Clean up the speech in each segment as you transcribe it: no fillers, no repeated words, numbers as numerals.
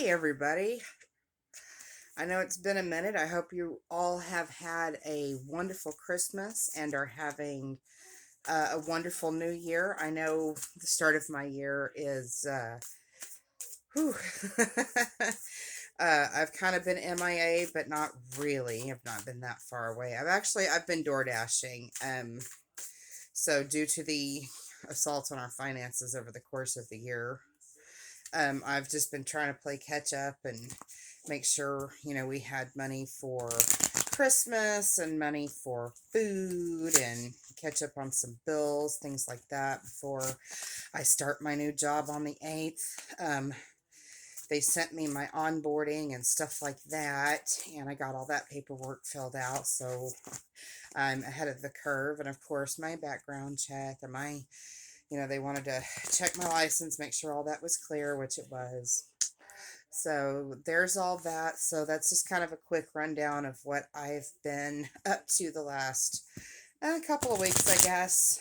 Hey, everybody. I know it's been a minute. I hope you all have had a wonderful Christmas and are having a wonderful new year. I know the start of my year is, whew. I've kind of been MIA, but not really. I've not been that far away. I've been door dashing. So due to the assault on our finances over the course of the year, I've just been trying to play catch up and make sure, we had money for Christmas and money for food and catch up on some bills, things like that before I start my new job on the 8th. They sent me my onboarding and stuff like that, and I got all that paperwork filled out, so I'm ahead of the curve. And of course, my background check and they wanted to check my license, make sure all that was clear, which it was. So there's all that. So that's just kind of a quick rundown of what I've been up to the last couple of weeks, I guess.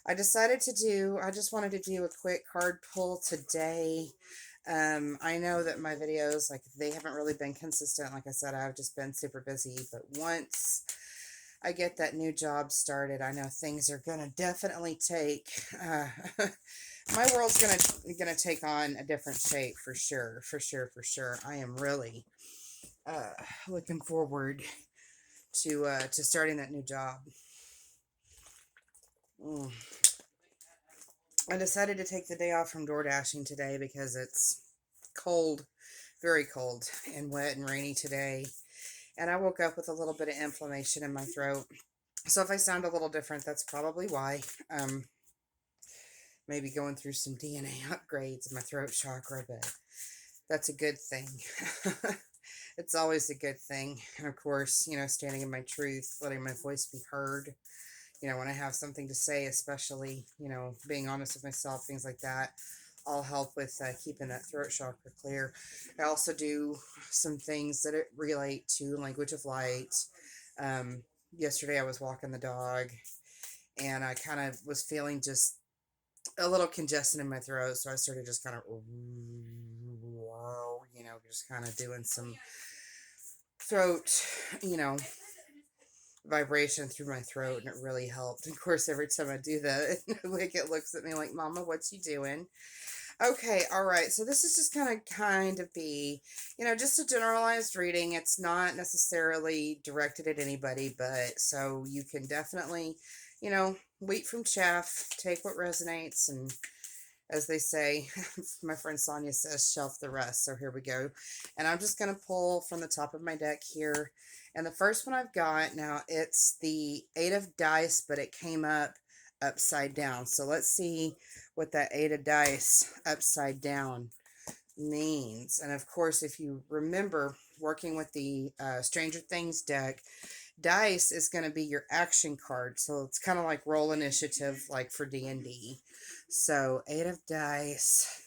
I just wanted to do a quick card pull today. I know that my videos, like, they haven't really been consistent. Like I said, I've just been super busy, but once I get that new job started, I know things are gonna definitely take my world's gonna take on a different shape for sure, for sure, for sure. I am really uh looking forward to starting that new job. Mm. I decided to take the day off from door dashing today because it's cold, very cold and wet and rainy today. And I woke up with a little bit of inflammation in my throat. So if I sound a little different, that's probably why. Maybe going through some DNA upgrades in my throat chakra, but that's a good thing. It's always a good thing. And of course, standing in my truth, letting my voice be heard, when I have something to say, especially, being honest with myself, things like that, all help with keeping that throat chakra clear. I also do some things that relate to language of light. Um, Yesterday I was walking the dog and I kind of was feeling just a little congestion in my throat, so I started just kind of, just kind of doing some throat, you know, vibration through my throat, and it really helped. And of course, every time I do that, Wicket looks at me like, "Mama, what's you doing?" Okay, all right. So this is just kind of be, just a generalized reading. It's not necessarily directed at anybody, but so you can definitely, wheat from chaff, take what resonates, and as they say, my friend Sonia says, shelf the rest. So here we go. And I'm just going to pull from the top of my deck here. And the first one I've got, now it's the 8 of dice, but it came up upside down. So let's see what that 8 of dice upside down means. And of course, if you remember working with the Stranger Things deck, dice is going to be your action card, so it's kind of like roll initiative, like for D&D. So 8 of dice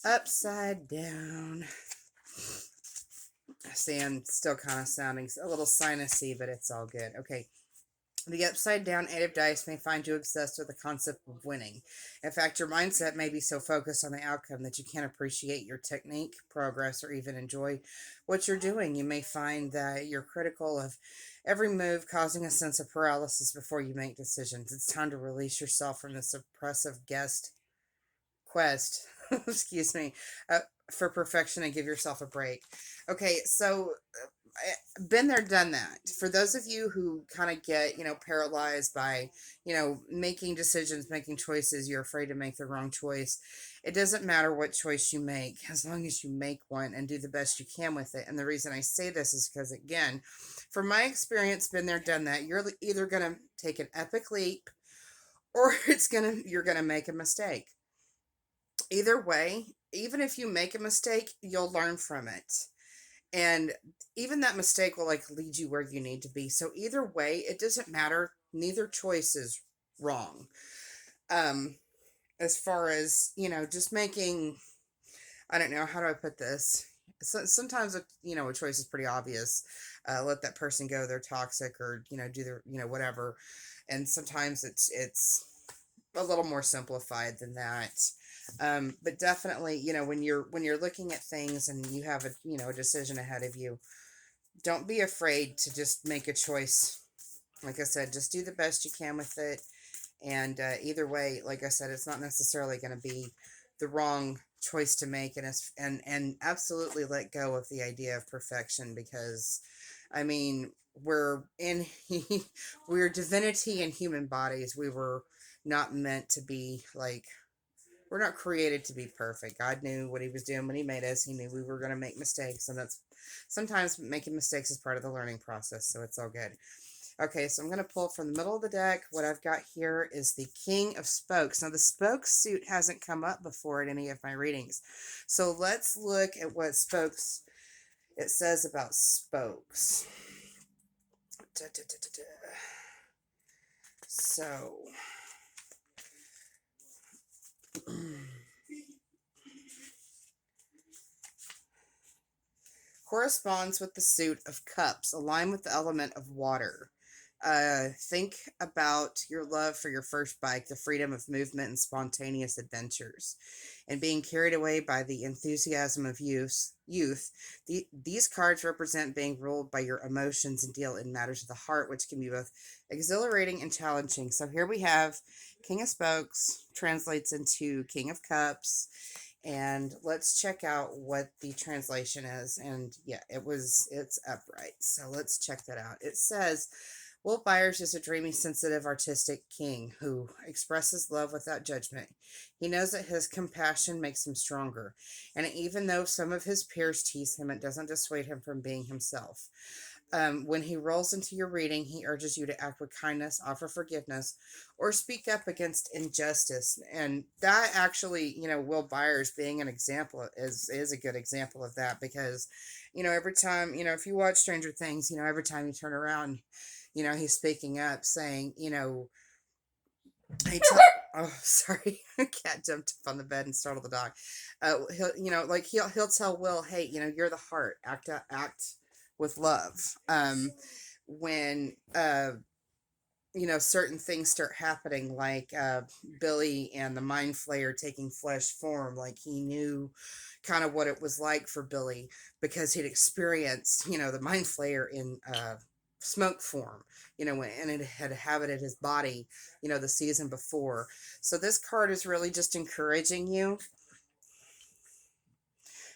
upside down. See, I'm still kind of sounding a little sinusy, but it's all good. Okay. The upside down 8 of dice may find you obsessed with the concept of winning. In fact, your mindset may be so focused on the outcome that you can't appreciate your technique, progress, or even enjoy what you're doing. You may find that you're critical of every move, causing a sense of paralysis before you make decisions. It's time to release yourself from this oppressive quest, excuse me, for perfection, and give yourself a break. Okay, so been there, done that. For those of you who kind of get, paralyzed by, making decisions, making choices, you're afraid to make the wrong choice. It doesn't matter what choice you make, as long as you make one and do the best you can with it. And the reason I say this is because, again, from my experience, been there, done that. You're either going to take an epic leap or you're going to make a mistake. Either way, even if you make a mistake, you'll learn from it. And even that mistake will lead you where you need to be. So either way, it doesn't matter. Neither choice is wrong. As far as, just making, I don't know, how do I put this? So sometimes, a choice is pretty obvious. Let that person go. They're toxic, or, do their, whatever. And sometimes it's a little more simplified than that. But definitely, when you're looking at things and you have a decision ahead of you, don't be afraid to just make a choice. Like I said, just do the best you can with it. And either way, like I said, it's not necessarily going to be the wrong choice to make, and absolutely let go of the idea of perfection, because I mean, we're in we're divinity in human bodies. We were not meant to be like, we're not created to be perfect. God knew what he was doing when he made us. He knew we were going to make mistakes, and that's sometimes making mistakes is part of the learning process, so it's all good. Okay, so I'm going to pull from the middle of the deck. What I've got here is the King of Spokes. Now, the spokes suit hasn't come up before in any of my readings. So let's look at what spokes it says about spokes. Da, da, da, da, da. So, corresponds with the suit of cups, aligned with the element of water. Think about your love for your first bike, the freedom of movement and spontaneous adventures, and being carried away by the enthusiasm of youth. These cards represent being ruled by your emotions and deal in matters of the heart, which can be both exhilarating and challenging. So here we have King of Spokes, translates into King of Cups. And let's check out what the translation is. And yeah, it's upright. So let's check that out. It says, Will Byers is a dreamy, sensitive, artistic king who expresses love without judgment. He knows that his compassion makes him stronger, and even though some of his peers tease him, it doesn't dissuade him from being himself. When he rolls into your reading, he urges you to act with kindness, offer forgiveness, or speak up against injustice. And that actually, Will Byers being an example is a good example of that, because, every time, if you watch Stranger Things, every time you turn around, he's speaking up, saying, hey, oh, sorry, cat jumped up on the bed and startled the dog. He'll tell Will, hey, you're the heart. Act with love. When certain things start happening, like Billy and the Mind Flayer taking flesh form, like he knew kind of what it was like for Billy, because he'd experienced, the Mind Flayer in smoke form, and it had inhabited his body, the season before. So this card is really just encouraging you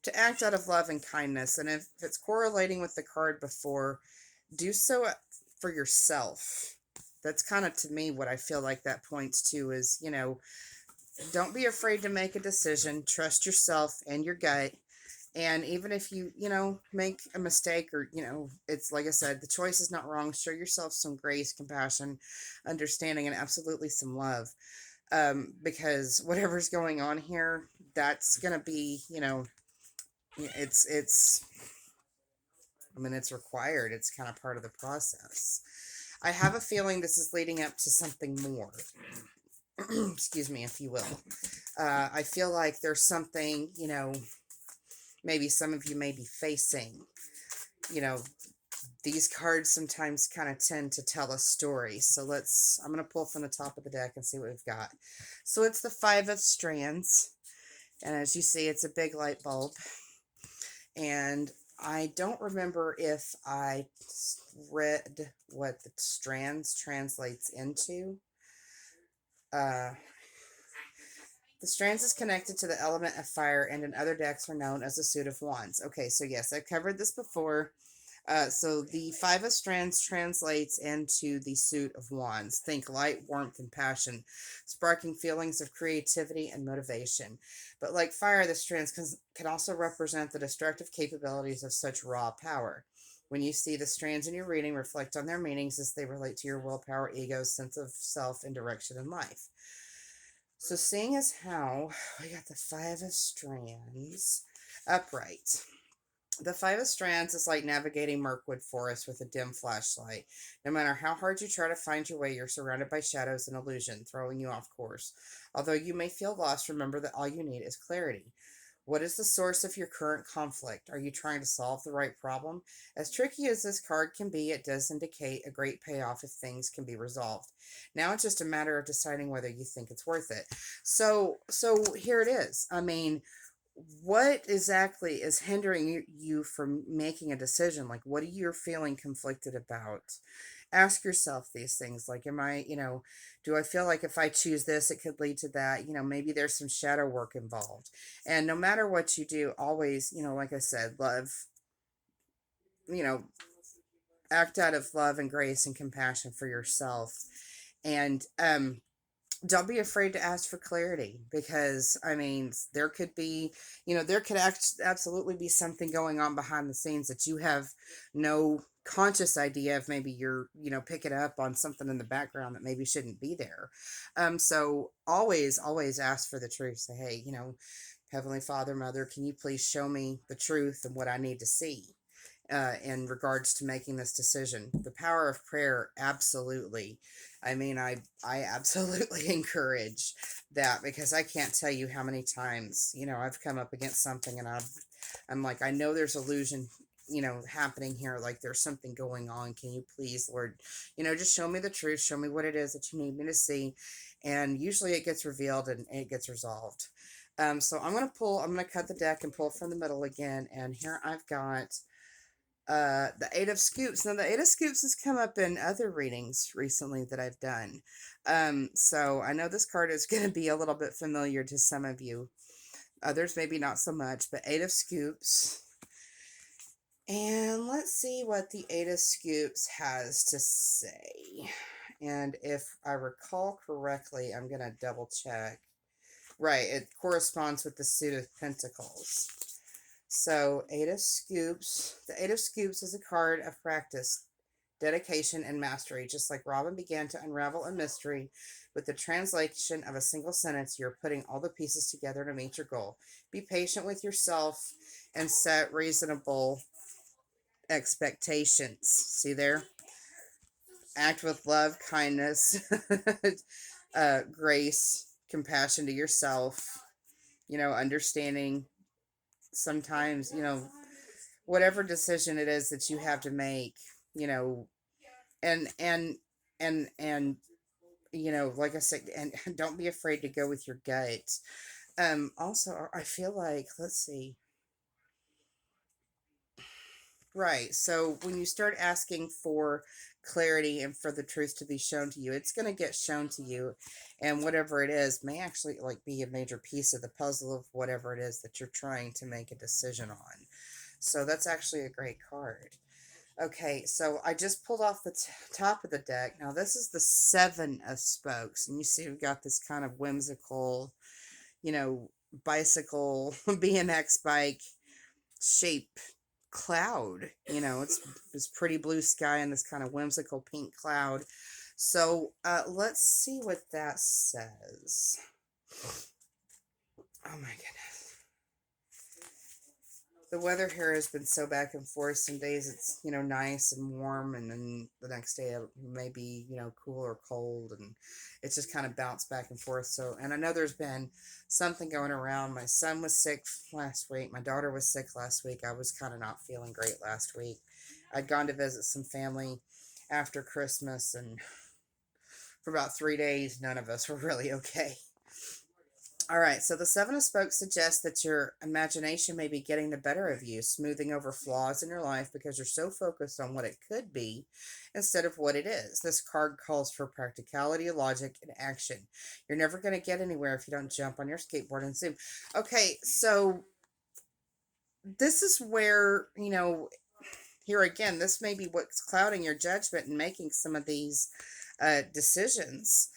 to act out of love and kindness. And if it's correlating with the card before, do so for yourself. That's kind of, to me, what I feel like that points to is, don't be afraid to make a decision. Trust yourself and your gut. And even if you, make a mistake, or, it's like I said, the choice is not wrong. Show yourself some grace, compassion, understanding, and absolutely some love. Because whatever's going on here, that's going to be, it's it's required. It's kind of part of the process. I have a feeling this is leading up to something more. Excuse me, if you will. I feel like there's something, maybe some of you may be facing. These cards sometimes kind of tend to tell a story. So I'm going to pull from the top of the deck and see what we've got. So it's the Five of Strands. And as you see, it's a big light bulb. And I don't remember if I read what the strands translates into. The strands is connected to the element of fire, and in other decks are known as the suit of wands. Okay, so yes, I've covered this before. So the Five of Strands translates into the suit of wands. Think light, warmth, and passion, sparking feelings of creativity and motivation. But like fire, the strands can also represent the destructive capabilities of such raw power. When you see the strands in your reading, reflect on their meanings as they relate to your willpower, ego, sense of self, and direction in life. So seeing as how we got the Five of Strands upright. The Five of Strands is like navigating Mirkwood Forest with a dim flashlight. No matter how hard you try to find your way, you're surrounded by shadows and illusion, throwing you off course. Although you may feel lost, remember that all you need is clarity. What is the source of your current conflict? Are you trying to solve the right problem? As tricky as this card can be, it does indicate a great payoff if things can be resolved. Now it's just a matter of deciding whether you think it's worth it. So here it is. I mean, what exactly is hindering you from making a decision? Like, what are you feeling conflicted about? Ask yourself these things. Like, am I, do I feel like if I choose this, it could lead to that? Maybe there's some shadow work involved. And no matter what you do, always, like I said, love, you know, act out of love and grace and compassion for yourself. And, don't be afraid to ask for clarity, because I mean, there could be, there could absolutely be something going on behind the scenes that you have no conscious idea of. Maybe you're, picking up on something in the background that maybe shouldn't be there. So always ask for the truth. Say, hey, Heavenly Father, Mother, can you please show me the truth and what I need to see in regards to making this decision? The power of prayer, absolutely. I mean, I absolutely encourage that, because I can't tell you how many times, I've come up against something and I'm like, I know there's illusion, happening here. Like, there's something going on. Can you please, Lord, just show me the truth, show me what it is that you need me to see. And usually it gets revealed and it gets resolved. So I'm going to cut the deck and pull from the middle again. And here I've got the Eight of Scoops. Now, the Eight of Scoops has come up in other readings recently that I've done. So I know this card is going to be a little bit familiar to some of you. Others maybe not so much, but Eight of Scoops. And let's see what the Eight of Scoops has to say. And if I recall correctly, I'm going to double check. Right, it corresponds with the Suit of Pentacles. So, Eight of Scoops. The Eight of Scoops is a card of practice, dedication, and mastery. Just like Robin began to unravel a mystery with the translation of a single sentence, you're putting all the pieces together to meet your goal. Be patient with yourself and set reasonable expectations. See there? Act with love, kindness, grace, compassion to yourself, understanding sometimes, whatever decision it is that you have to make, and and like I said, and don't be afraid to go with your gut. Also, I feel like, let's see. Right. So when you start asking for clarity and for the truth to be shown to you, it's going to get shown to you. And whatever it is may actually like be a major piece of the puzzle of whatever it is that you're trying to make a decision on. So that's actually a great card. Okay, so I just pulled off the top of the deck. Now this is the Seven of Spokes. And you see we've got this kind of whimsical, you know, bicycle, BMX bike shape cloud. It's this pretty blue sky and this kind of whimsical pink cloud. So let's see what that says. Oh my goodness. The weather here has been so back and forth. Some days it's, nice and warm, and then the next day it may be, cool or cold, and it's just kind of bounced back and forth. So, and I know there's been something going around. My son was sick last week. My daughter was sick last week. I was kind of not feeling great last week. I'd gone to visit some family after Christmas, and for about 3 days, none of us were really okay. All right, so the Seven of Spokes suggests that your imagination may be getting the better of you, smoothing over flaws in your life because you're so focused on what it could be instead of what it is. This card calls for practicality, logic, and action. You're never going to get anywhere if you don't jump on your skateboard and zoom. Okay, so this is where, here again, this may be what's clouding your judgment and making some of these decisions.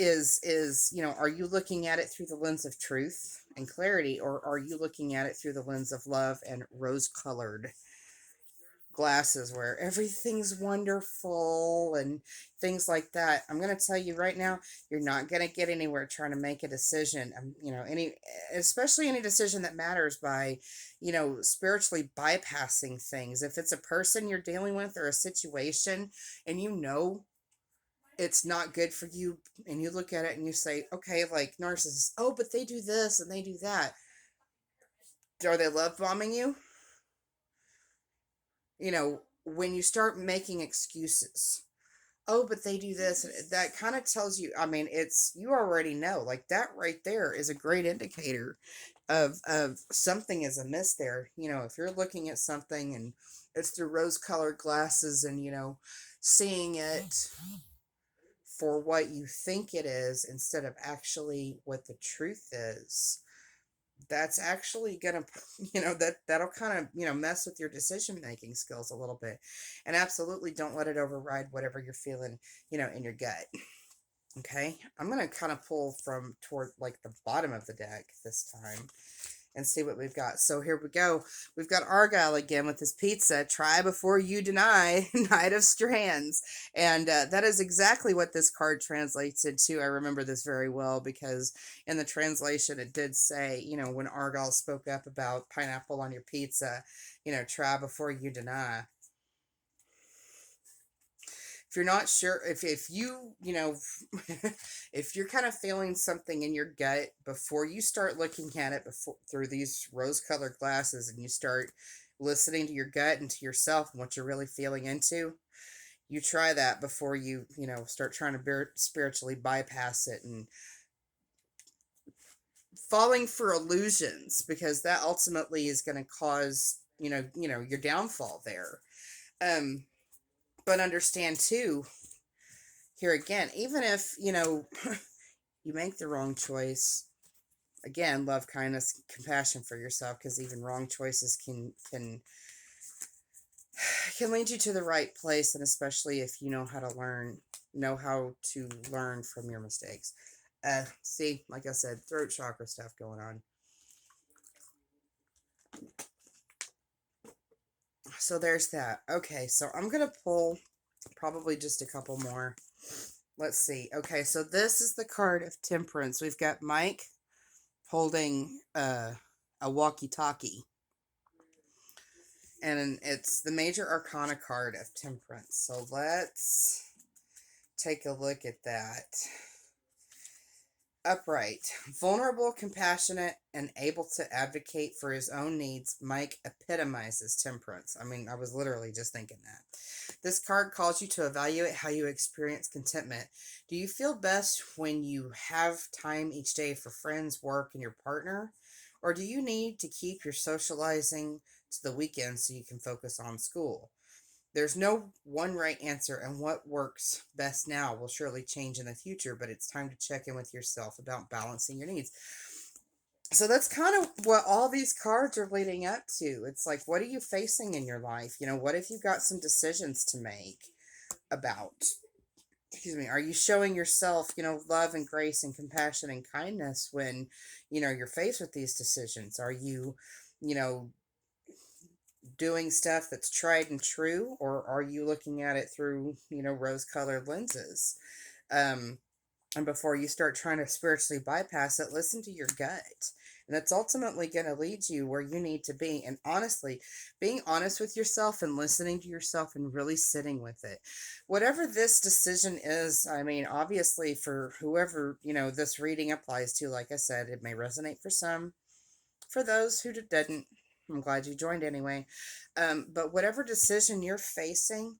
Is are you looking at it through the lens of truth and clarity, or are you looking at it through the lens of love and rose-colored glasses where everything's wonderful and things like that? I'm going to tell you right now, you're not going to get anywhere trying to make a decision, especially any decision that matters, by spiritually bypassing things. If it's a person you're dealing with or a situation, and it's not good for you, and you look at it and you say, okay, like narcissists, oh, but they do this and they do that. Are they love bombing you? When you start making excuses, oh, but they do this, that kind of tells you, I mean, it's, you already know, like that right there is a great indicator of something is amiss there. If you're looking at something and it's through rose colored glasses, and seeing it for what you think it is instead of actually what the truth is, that's actually gonna that'll kind of mess with your decision making skills a little bit. And absolutely don't let it override whatever you're feeling in your gut. Okay, I'm gonna kind of pull from toward like the bottom of the deck this time and see what we've got. So here we go. We've got Argyle again with his pizza. Try before you deny, Knight of Strands. And that is exactly what this card translates into. I remember this very well because in the translation it did say, when Argyle spoke up about pineapple on your pizza, try before you deny. If you're not sure, if you if you're kind of feeling something in your gut before you start looking at it before through these rose colored glasses, and you start listening to your gut and to yourself and what you're really feeling into, you try that before you start trying to spiritually bypass it and falling for illusions, because that ultimately is going to cause your downfall there. But understand too, here again, even if you make the wrong choice, again, love, kindness, compassion for yourself, because even wrong choices can lead you to the right place, and especially if you know how to learn from your mistakes. See, like I said, throat chakra stuff going on. So there's that. Okay, so I'm gonna pull probably just a couple more. Let's see. Okay, so this is the card of Temperance. We've got Mike holding a walkie-talkie, and it's the major arcana card of Temperance. So let's take a look at that. Upright, vulnerable, compassionate, and able to advocate for his own needs, Mike epitomizes temperance. I mean, I was literally just thinking that. This card calls you to evaluate how you experience contentment. Do you feel best when you have time each day for friends, work, and your partner? Or do you need to keep your socializing to the weekend so you can focus on school? There's no one right answer, and what works best now will surely change in the future, but it's time to check in with yourself about balancing your needs. So that's kind of what all these cards are leading up to. It's like, what are you facing in your life? What if you've got some decisions to make about? Excuse me. Are you showing yourself, love and grace and compassion and kindness when, you're faced with these decisions? Are you, you know, doing stuff that's tried and true, or are you looking at it through rose colored lenses? And before you start trying to spiritually bypass it, listen to your gut, and that's ultimately going to lead you where you need to be. And honestly, being honest with yourself and listening to yourself and really sitting with it, whatever this decision is. I mean, obviously for whoever this reading applies to, like I said, it may resonate for some. For those who didn't, I'm glad you joined anyway. But whatever decision you're facing,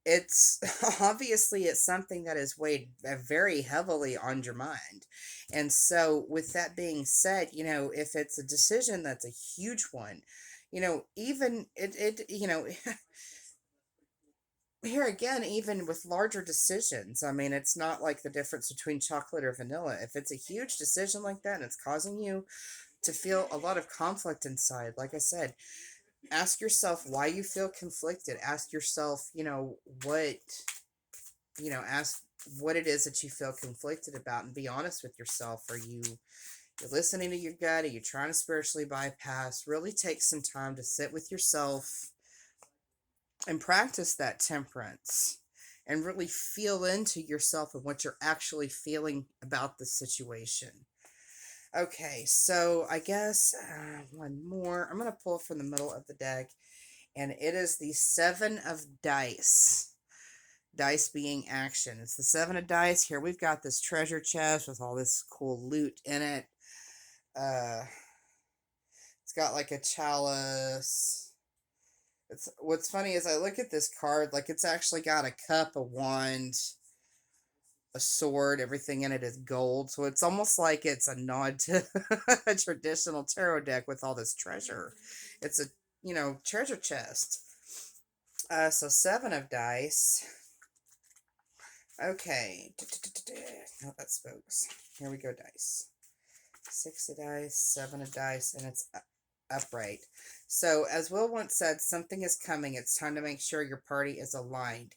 it's obviously it's something that is weighed very heavily on your mind. And so with that being said, if it's a decision that's a huge one, even here again, even with larger decisions, I mean, it's not like the difference between chocolate or vanilla. If it's a huge decision like that and it's causing you to feel a lot of conflict inside, like I said, ask yourself why you feel conflicted. Ask yourself, ask what it is that you feel conflicted about, and be honest with yourself. Are you're listening to your gut? Are you trying to spiritually bypass? Really take some time to sit with yourself and practice that temperance, and really feel into yourself and what you're actually feeling about the situation. Okay, so I guess one more. I'm going to pull from the middle of the deck, and it is the Seven of Dice. Dice being action. It's the 7 of dice. Here we've got this treasure chest with all this cool loot in it. Uh, it's got like a chalice. It's what's funny is I look at this card, like it's actually got a cup, a wand, a sword, everything in it is gold. So it's almost like it's a nod to a traditional tarot deck with all this treasure. It's a, treasure chest. So 7 of dice. Okay. No, that's folks. Here we go, dice. 6 of dice, 7 of dice, and it's upright. So, as Will once said, something is coming. It's time to make sure your party is aligned.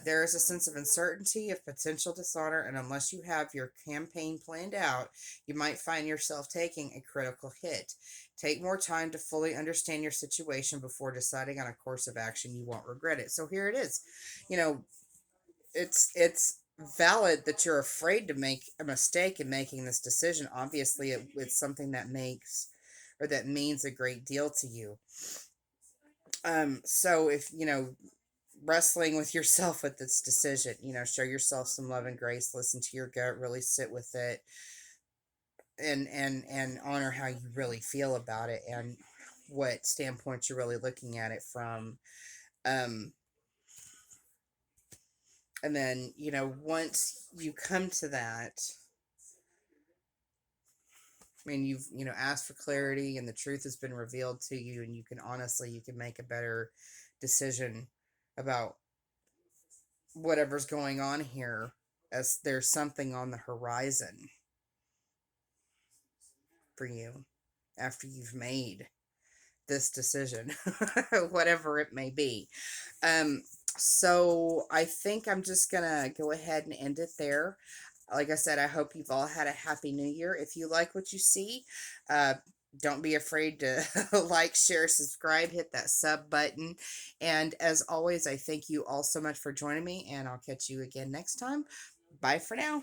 There is a sense of uncertainty, of potential dishonor, and unless you have your campaign planned out, you might find yourself taking a critical hit. Take more time to fully understand your situation before deciding on a course of action. You won't regret it. So here it is. You know, it's valid that you're afraid to make a mistake in making this decision. Obviously, it's something that makes or that means a great deal to you. So if wrestling with yourself with this decision, show yourself some love and grace, listen to your gut, really sit with it, and honor how you really feel about it and what standpoint you're really looking at it from. um and then once you come to that, I mean, you've asked for clarity and the truth has been revealed to you, and you can make a better decision about whatever's going on here, as there's something on the horizon for you after you've made this decision, whatever it may be. Um, so I think I'm just gonna go ahead and end it there. Like I said, I hope you've all had a happy new year. If you like what you see, uh, don't be afraid to like, share, subscribe, hit that sub button. And as always, I thank you all so much for joining me, and I'll catch you again next time. Bye for now.